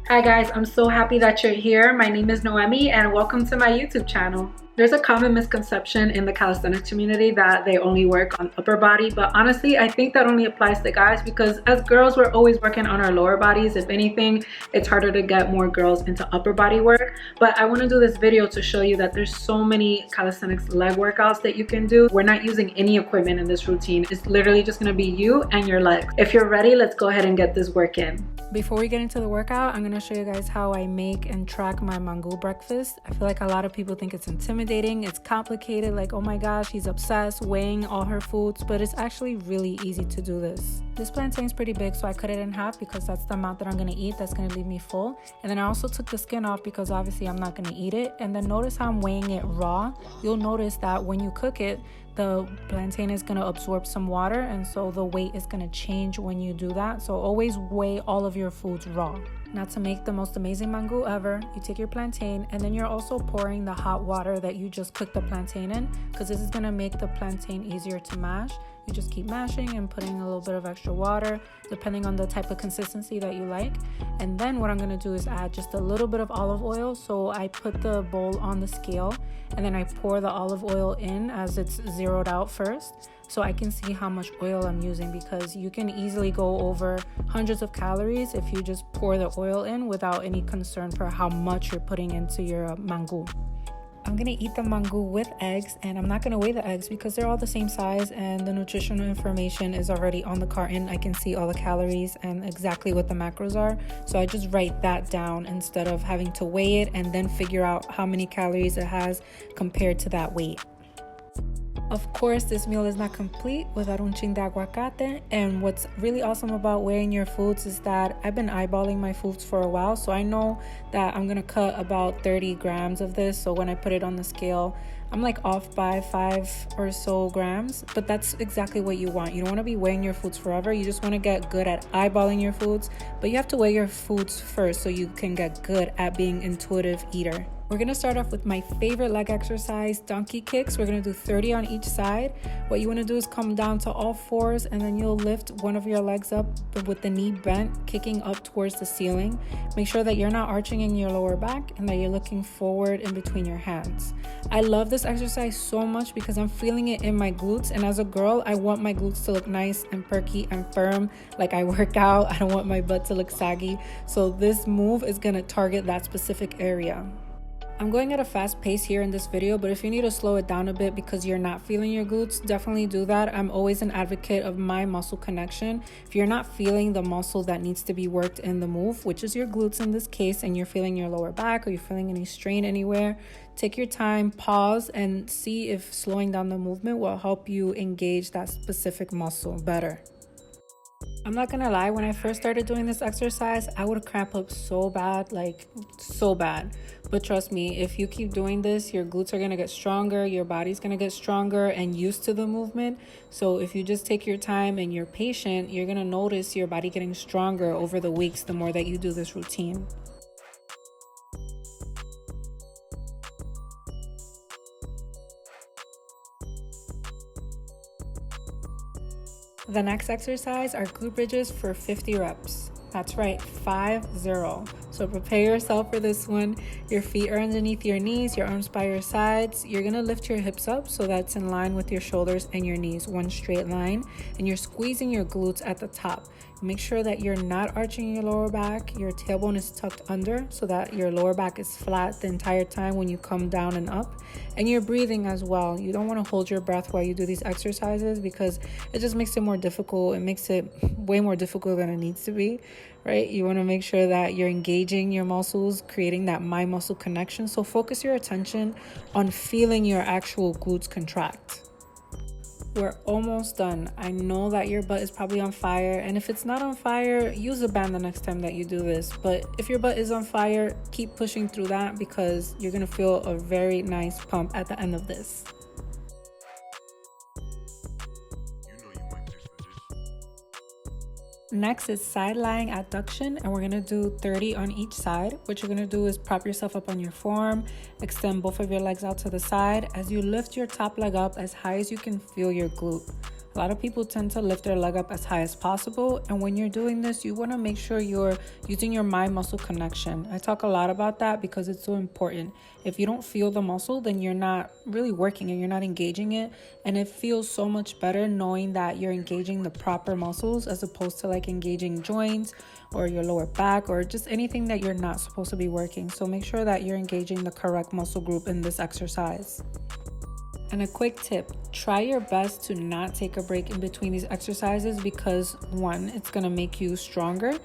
Hi guys, I'm so happy that you're here. My name is Noemi and welcome to my YouTube channel. There's a common misconception in the calisthenics community that they only work on upper body, but honestly, I think that only applies to guys because as girls, we're always working on our lower bodies. If anything, it's harder to get more girls into upper body work. But I want to do this video to show you that there's so many calisthenics leg workouts that you can do. We're not using any equipment in this routine. It's literally just going to be you and your legs. If you're ready, let's go ahead and get this work in. Before we get into the workout, I'm going to show you guys how I make and track my mango breakfast. I feel like a lot of people think it's intimidating, it's complicated, like oh my gosh, she's obsessed weighing all her foods, but it's actually really easy to do this. This plantain is pretty big, so I cut it in half because that's the amount that I'm going to eat. That's going to leave me full. And then I also took the skin off because obviously I'm not going to eat it. And then notice how I'm weighing it raw. You'll notice that when you cook it, the plantain is going to absorb some water, and so the weight is going to change when you do that. So always weigh all of your foods raw. Now, to make the most amazing mango ever, you take your plantain and then you're also pouring the hot water that you just cooked the plantain in, because this is going to make the plantain easier to mash. You just keep mashing and putting a little bit of extra water depending on the type of consistency that you like. And then what I'm going to do is add just a little bit of olive oil. So I put the bowl on the scale and then I pour the olive oil in as it's zeroed out first, so I can see how much oil I'm using, because you can easily go over hundreds of calories if you just pour the oil in without any concern for how much you're putting into your mango. I'm gonna eat the mango with eggs, and I'm not gonna weigh the eggs because they're all the same size and the nutritional information is already on the carton. I can see all the calories and exactly what the macros are, so I just write that down instead of having to weigh it and then figure out how many calories it has compared to that weight. Of course, this meal is not complete without un chin de aguacate, and what's really awesome about weighing your foods is that I've been eyeballing my foods for a while, so I know that I'm gonna cut about 30 grams of this. So when I put it on the scale, I'm like off by 5 or so grams, but that's exactly what you want. You don't want to be weighing your foods forever. You just want to get good at eyeballing your foods, but you have to weigh your foods first so you can get good at being intuitive eater. We're going to start off with my favorite leg exercise, donkey kicks. We're going to do 30 on each side. What you want to do is come down to all fours, and then you'll lift one of your legs up with the knee bent, kicking up towards the ceiling. Make sure that you're not arching in your lower back and that you're looking forward in between your hands. I love this exercise so much because I'm feeling it in my glutes, and as a girl, I want my glutes to look nice and perky and firm like I work out. I don't want my butt to look saggy. So this move is going to target that specific area. I'm going at a fast pace here in this video, but if you need to slow it down a bit because you're not feeling your glutes, definitely do that. I'm always an advocate of my muscle connection. If you're not feeling the muscle that needs to be worked in the move, which is your glutes in this case, and you're feeling your lower back or you're feeling any strain anywhere, take your time, pause, and see if slowing down the movement will help you engage that specific muscle better. I'm not gonna lie, when I first started doing this exercise, I would cramp up so bad, like so bad. But trust me, if you keep doing this, your glutes are gonna get stronger, your body's gonna get stronger and used to the movement. So if you just take your time and you're patient, you're gonna notice your body getting stronger over the weeks the more that you do this routine. The next exercise are glute bridges for 50 reps. That's right, 50. So prepare yourself for this one. Your feet are underneath your knees, your arms by your sides. You're gonna lift your hips up so that's in line with your shoulders and your knees, one straight line. And you're squeezing your glutes at the top. Make sure that you're not arching your lower back. Your tailbone is tucked under so that your lower back is flat the entire time when you come down and up. And you're breathing as well. You don't want to hold your breath while you do these exercises because it just makes it more difficult. It makes it way more difficult than it needs to be, right? You want to make sure that you're engaging your muscles, creating that mind muscle connection. So focus your attention on feeling your actual glutes contract. We're almost done. I know that your butt is probably on fire, and if it's not on fire, use a band the next time that you do this. But if your butt is on fire, keep pushing through that because you're gonna feel a very nice pump at the end of this. Next is side lying abduction, and we're gonna do 30 on each side. What you're gonna do is prop yourself up on your forearm, extend both of your legs out to the side as you lift your top leg up as high as you can feel your glute. A lot of people tend to lift their leg up as high as possible, and when you're doing this, you want to make sure you're using your mind-muscle connection. I talk a lot about that because it's so important. If you don't feel the muscle, then you're not really working and you're not engaging it, and it feels so much better knowing that you're engaging the proper muscles as opposed to like engaging joints or your lower back or just anything that you're not supposed to be working. So make sure that you're engaging the correct muscle group in this exercise. And a quick tip, try your best to not take a break in between these exercises because 1, it's going to make you stronger.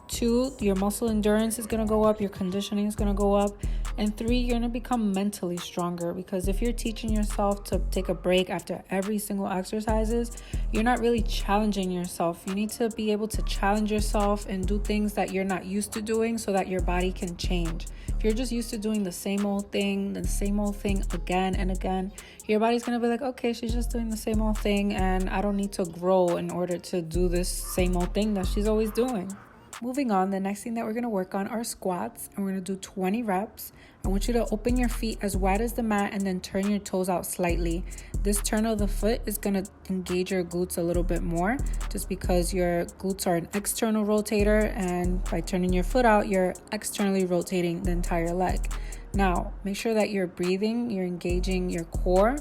2, your muscle endurance is going to go up, your conditioning is going to go up. And 3, you're going to become mentally stronger because if you're teaching yourself to take a break after every single exercises, you're not really challenging yourself. You need to be able to challenge yourself and do things that you're not used to doing so that your body can change. If you're just used to doing the same old thing again and again, your body's going to be like, okay, she's just doing the same old thing and I don't need to grow in order to do this same old thing that she's always doing. Moving on, the next thing that we're going to work on are squats, and we're going to do 20 reps. I want you to open your feet as wide as the mat and then turn your toes out slightly. This turn of the foot is going to engage your glutes a little bit more just because your glutes are an external rotator, and by turning your foot out, you're externally rotating the entire leg. Now, make sure that you're breathing, you're engaging your core.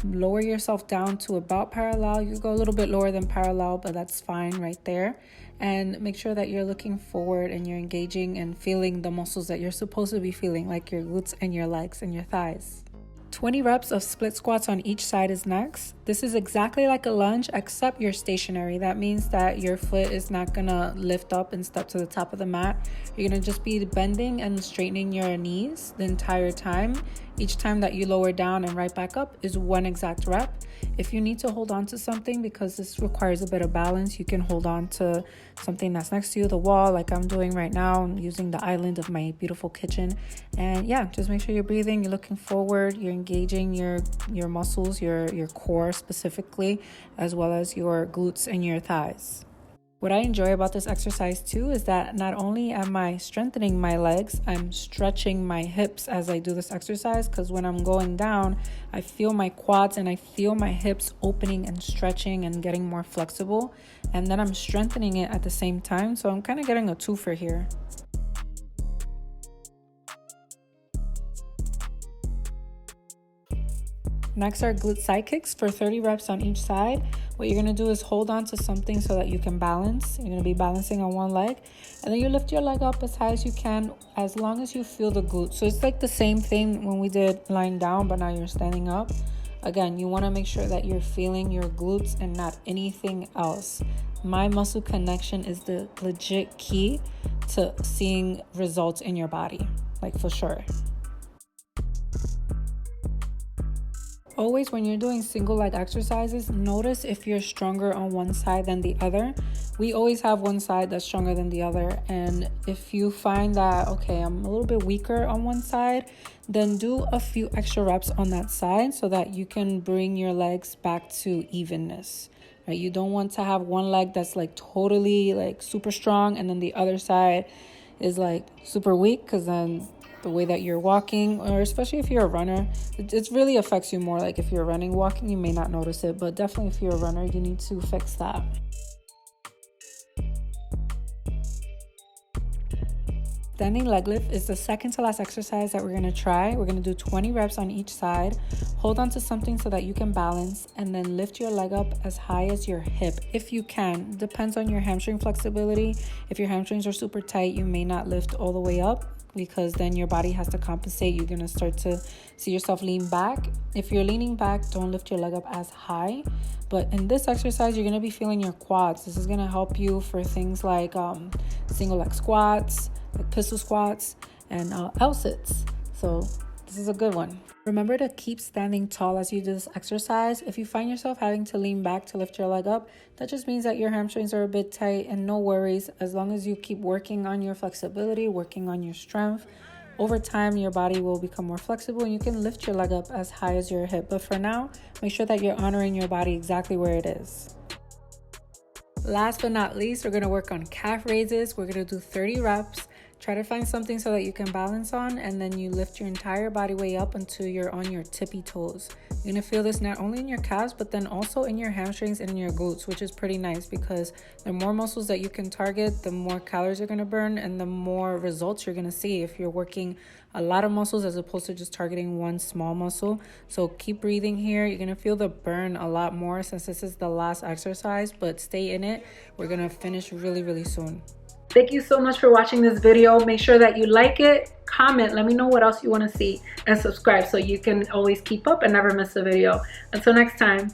Lower yourself down to about parallel. You go a little bit lower than parallel, but that's fine right there. And make sure that you're looking forward and you're engaging and feeling the muscles that you're supposed to be feeling, like your glutes and your legs and your thighs. 20 reps of split squats on each side is next. This is exactly like a lunge, except you're stationary. That means that your foot is not gonna lift up and step to the top of the mat. You're gonna just be bending and straightening your knees the entire time. Each time that you lower down and right back up is 1 exact rep. If you need to hold on to something, because this requires a bit of balance, you can hold on to something that's next to you, the wall, like I'm doing right now. I'm using the island of my beautiful kitchen. And yeah, just make sure you're breathing, you're looking forward, you're engaging your muscles, your core specifically, as well as your glutes and your thighs. What I enjoy about this exercise too is that not only am I strengthening my legs, I'm stretching my hips as I do this exercise, because when I'm going down, I feel my quads and I feel my hips opening and stretching and getting more flexible, and then I'm strengthening it at the same time, so I'm kind of getting a twofer here. Next are glute side kicks for 30 reps on each side. What you're going to do is hold on to something so that you can balance. You're going to be balancing on one leg, and then you lift your leg up as high as you can, as long as you feel the glute. So it's like the same thing when we did lying down, but now you're standing up. Again, you want to make sure that you're feeling your glutes and not anything else. Mind muscle connection is the legit key to seeing results in your body, like for sure. Always when you're doing single leg exercises, notice if you're stronger on one side than the other. We always have one side that's stronger than the other. And if you find that, okay, I'm a little bit weaker on one side, then do a few extra reps on that side so that you can bring your legs back to evenness. Right? You don't want to have one leg that's like totally like super strong and then the other side is like super weak, because then the way that you're walking, or especially if you're a runner, it really affects you more. Like if you're running, walking, you may not notice it, but definitely if you're a runner, you need to fix that. Standing leg lift is the second to last exercise that we're going to try. We're going to do 20 reps on each side. Hold on to something so that you can balance, and then lift your leg up as high as your hip if you can. Depends on your hamstring flexibility. If your hamstrings are super tight, you may not lift all the way up, because then your body has to compensate. You're going to start to see yourself lean back. If you're leaning back, don't lift your leg up as high. But in this exercise, you're going to be feeling your quads. This is going to help you for things like single leg squats, like pistol squats, and L-sits. So this is a good one. Remember to keep standing tall as you do this exercise. If you find yourself having to lean back to lift your leg up, that just means that your hamstrings are a bit tight, and no worries. As long as you keep working on your flexibility, working on your strength, over time your body will become more flexible and you can lift your leg up as high as your hip. But for now, make sure that you're honoring your body exactly where it is. Last but not least, we're going to work on calf raises. We're going to do 30 reps. Try to find something so that you can balance on, and then you lift your entire body weight up until you're on your tippy toes. You're gonna feel this not only in your calves, but then also in your hamstrings and in your glutes, which is pretty nice because the more muscles that you can target, the more calories you're gonna burn and the more results you're gonna see if you're working a lot of muscles as opposed to just targeting one small muscle. So keep breathing here. You're gonna feel the burn a lot more since this is the last exercise, but stay in it. We're gonna finish really soon. Thank you so much for watching this video. Make sure that you like it, comment, let me know what else you want to see, and subscribe so you can always keep up and never miss a video. Until next time.